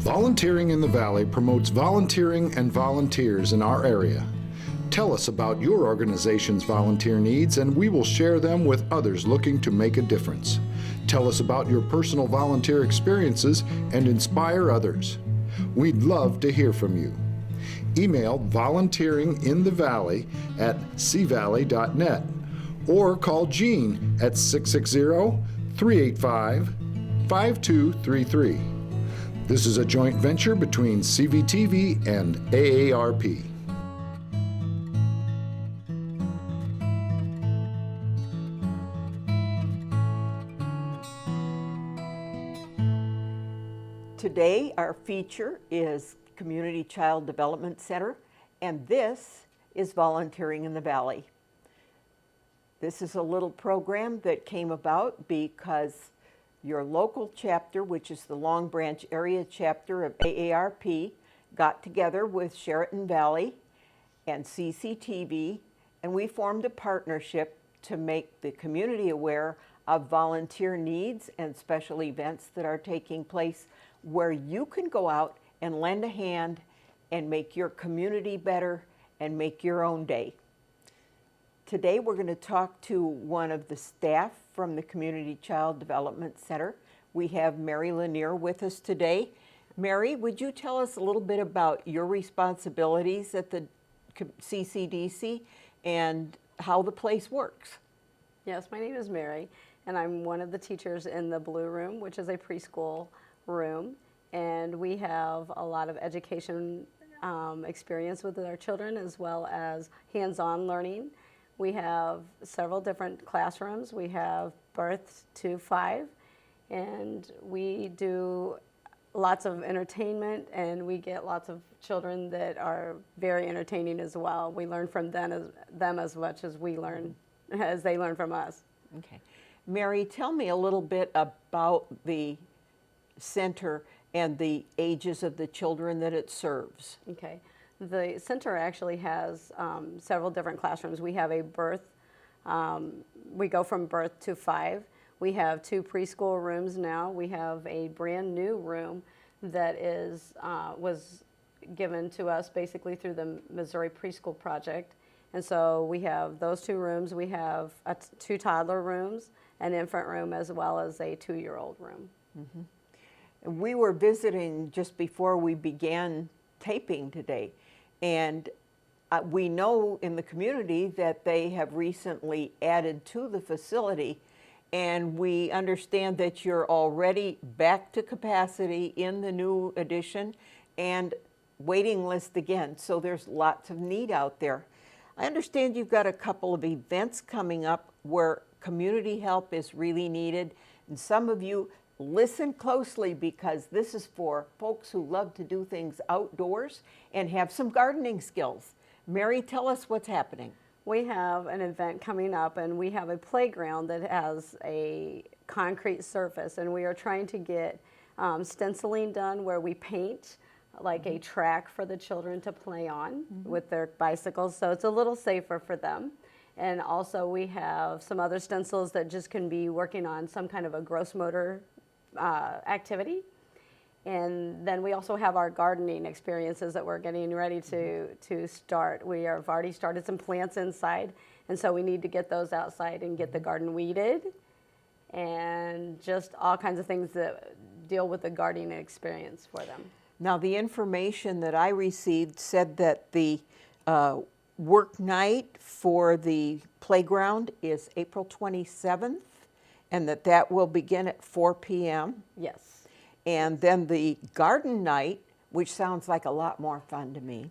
Volunteering in the Valley promotes volunteering and volunteers in our area. Tell us about your organization's volunteer needs and we will share them with others looking to make a difference. Tell us about your personal volunteer experiences and inspire others. We'd love to hear from you. Email volunteeringinthevalley@cvalley.net or call Jean at 660-385-5233. This is a joint venture between CVTV and AARP. Today, our feature is Community Child Development Center, and this is Volunteering in the Valley. This is a little program that came about because your local chapter, which is the Long Branch area chapter of AARP, got together with Sheraton Valley and CCTV, and we formed a partnership to make the community aware of volunteer needs and special events that are taking place where you can go out and lend a hand and make your community better and make your own day. Today we're going to talk to one of the staff from the Community Child Development Center. We have Mary Lanier with us today. Mary, would you tell us a little bit about your responsibilities at the CCDC and how the place works? Yes, my name is Mary, and I'm one of the teachers in the Blue Room, which is a preschool room, and we have a lot of education experience with our children as well as hands-on learning. We have several different classrooms. We have birth to 5, and we do lots of entertainment, and we get lots of children that are very entertaining as well. We learn from them as much as they learn from us. Okay. Mary, tell me a little bit about the center and the ages of the children that it serves. Okay. The center actually has several different classrooms. We have a birth, we go from birth to 5. We have 2 preschool rooms now. We have a brand new room that was given to us basically through the Missouri Preschool Project. And so we have those 2 rooms. We have 2 toddler rooms, an infant room, as well as a 2-year-old room. Mm-hmm. We were visiting just before we began taping today, and we know in the community that they have recently added to the facility, and we understand that you're already back to capacity in the new addition and waiting list again, so there's lots of need out there. I understand you've got a couple of events coming up where community help is really needed, and some of you listen closely because this is for folks who love to do things outdoors and have some gardening skills. Mary, tell us what's happening. We have an event coming up, and we have a playground that has a concrete surface, and we are trying to get stenciling done where we paint like a track for the children to play on with their bicycles, so it's a little safer for them. And also we have some other stencils that just can be working on some kind of a gross motor activity. And then we also have our gardening experiences that we're getting ready to start. We have already started some plants inside, and so we need to get those outside and get the garden weeded and just all kinds of things that deal with the gardening experience for them. Now, the information that I received said that the work night for the playground is April 27th, and that will begin at 4 p.m. Yes. And then the garden night, which sounds like a lot more fun to me,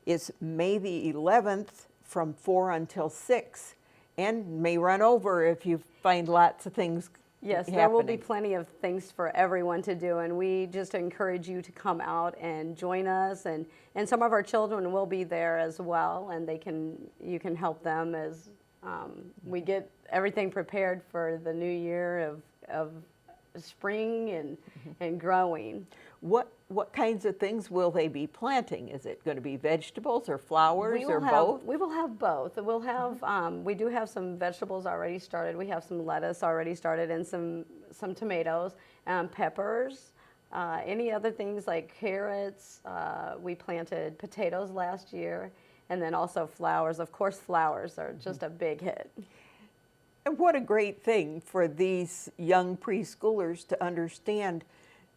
is May the 11th from 4 until 6, and may run over if you find lots of things Yes, happening. there will be plenty of things for everyone to do, and we just encourage you to come out and join us, and some of our children will be there as well, and you can help them as we get everything prepared for the new year of spring and growing. What kinds of things will they be planting? Is it going to be vegetables or flowers or both? We will have both. We'll have we do have some vegetables already started. We have some lettuce already started and some tomatoes, peppers, Any other things like carrots, we planted potatoes last year, and then also flowers. Of course, flowers are just a big hit. And what a great thing for these young preschoolers to understand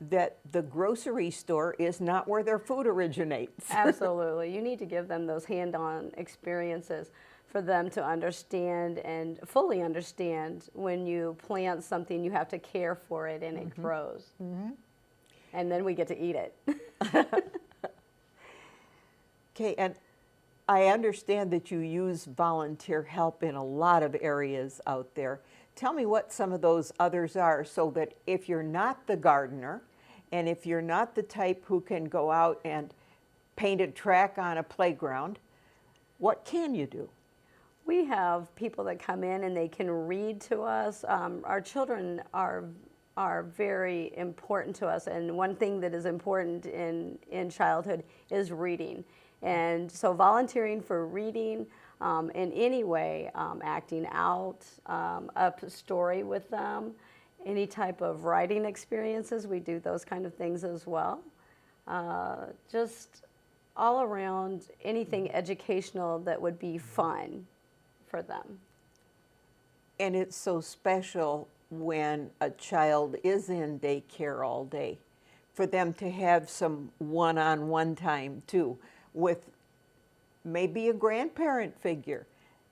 that the grocery store is not where their food originates. Absolutely. You need to give them those hand-on experiences for them to understand and fully understand when you plant something, you have to care for it and it grows. And then we get to eat it. Okay, and I understand that you use volunteer help in a lot of areas out there. Tell me what some of those others are so that if you're not the gardener and if you're not the type who can go out and paint a track on a playground, what can you do? We have people that come in and they can read to us. Our children are very important to us, and one thing that is important in childhood is reading. And so volunteering for reading in any way, acting out a story with them, any type of writing experiences, we do those kind of things as well. Just all around anything educational that would be fun for them. And it's so special when a child is in daycare all day, for them to have some one-on-one time too, with maybe a grandparent figure.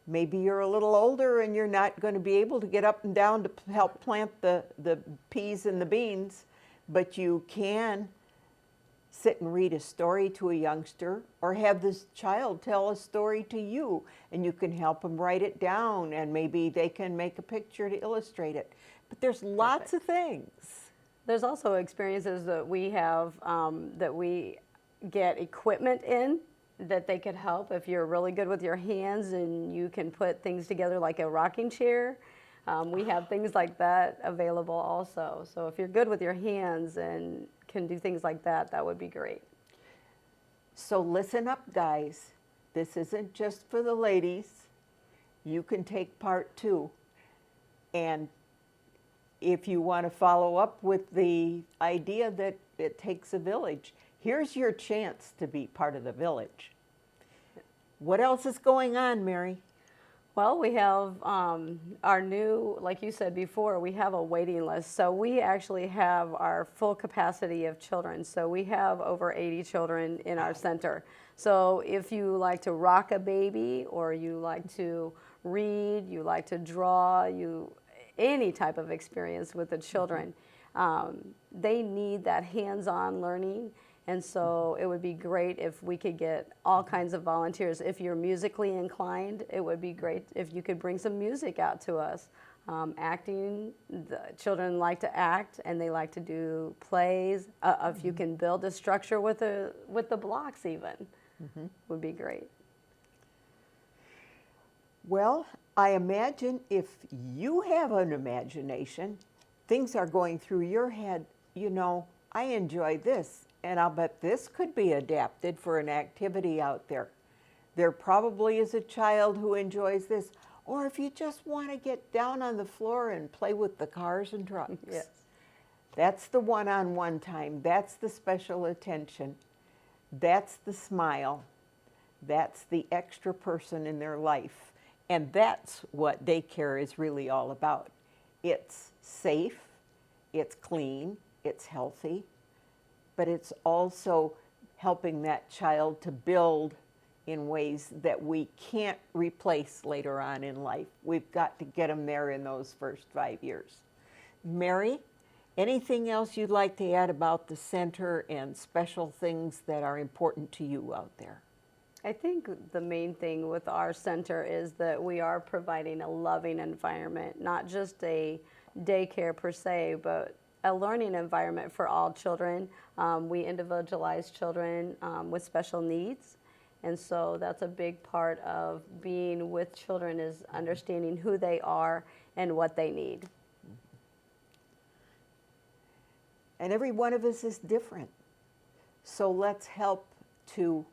Maybe you're a little older and you're not going to be able to get up and down to help plant the peas and the beans, but you can sit and read a story to a youngster, or have this child tell a story to you, and you can help them write it down, and maybe they can make a picture to illustrate it. But there's lots of things. There's also experiences that we have that we get equipment in that they could help if you're really good with your hands and you can put things together like a rocking chair. We have things like that available also. So if you're good with your hands and can do things like that, that would be great. So listen up, guys. This isn't just for the ladies. You can take part too. And if you want to follow up with the idea that it takes a village, here's your chance to be part of the village. What else is going on, Mary? Well, we have our new, like you said before, we have a waiting list. So we actually have our full capacity of children. So we have over 80 children in our center. So if you like to rock a baby, or you like to read, you like to draw, any type of experience with the children, they need that hands-on learning. And so it would be great if we could get all kinds of volunteers. If you're musically inclined, it would be great if you could bring some music out to us. Acting, the children like to act and they like to do plays. If you can build a structure with the blocks even, would be great. Well, I imagine if you have an imagination, things are going through your head, I enjoy this. And I'll bet this could be adapted for an activity out there. There probably is a child who enjoys this. Or if you just want to get down on the floor and play with the cars and trucks. Yes. That's the one-on-one time. That's the special attention. That's the smile. That's the extra person in their life. And that's what daycare is really all about. It's safe, it's clean, it's healthy, but it's also helping that child to build in ways that we can't replace later on in life. We've got to get them there in those first 5 years. Mary, anything else you'd like to add about the center and special things that are important to you out there? I think the main thing with our center is that we are providing a loving environment, not just a daycare per se, but a learning environment for all children. We individualize children with special needs. And so that's a big part of being with children, is understanding who they are and what they need. And every one of us is different. So let's help to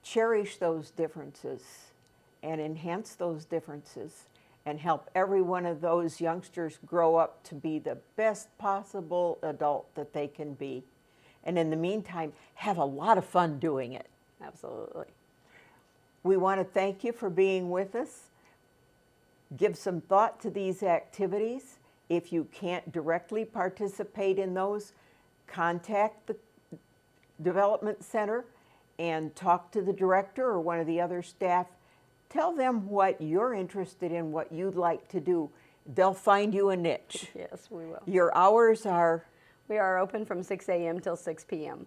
cherish those differences and enhance those differences and help every one of those youngsters grow up to be the best possible adult that they can be. And in the meantime, have a lot of fun doing it. Absolutely. We want to thank you for being with us. Give some thought to these activities. If you can't directly participate in those, contact the Development Center and talk to the director or one of the other staff. Tell them what you're interested in, what you'd like to do. They'll find you a niche. Yes, we will. Your hours are... We are open from 6 a.m. till 6 p.m.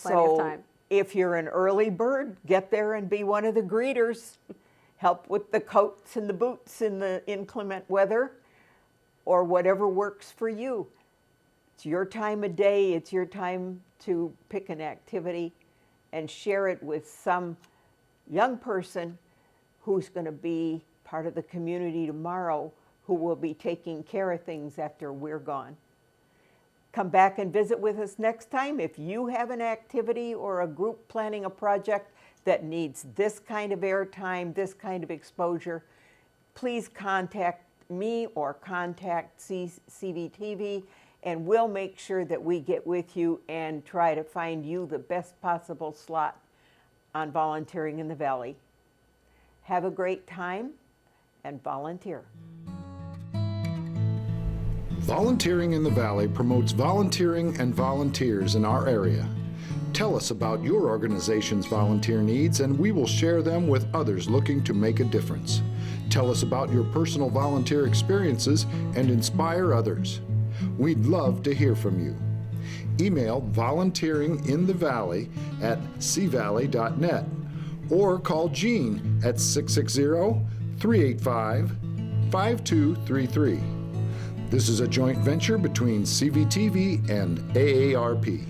Plenty of time. If you're an early bird, get there and be one of the greeters. Help with the coats and the boots in the inclement weather, or whatever works for you. It's your time of day. It's your time to pick an activity and share it with some young person who's going to be part of the community tomorrow, who will be taking care of things after we're gone. Come back and visit with us next time. If you have an activity or a group planning a project that needs this kind of airtime, this kind of exposure, please contact me or contact CVTV, and we'll make sure that we get with you and try to find you the best possible slot on Volunteering in the Valley. Have a great time and volunteer. Volunteering in the Valley promotes volunteering and volunteers in our area. Tell us about your organization's volunteer needs and we will share them with others looking to make a difference. Tell us about your personal volunteer experiences and inspire others. We'd love to hear from you. Email volunteeringinthevalley@cvalley.net or call Jean at 660-385-5233. This is a joint venture between CVTV and AARP.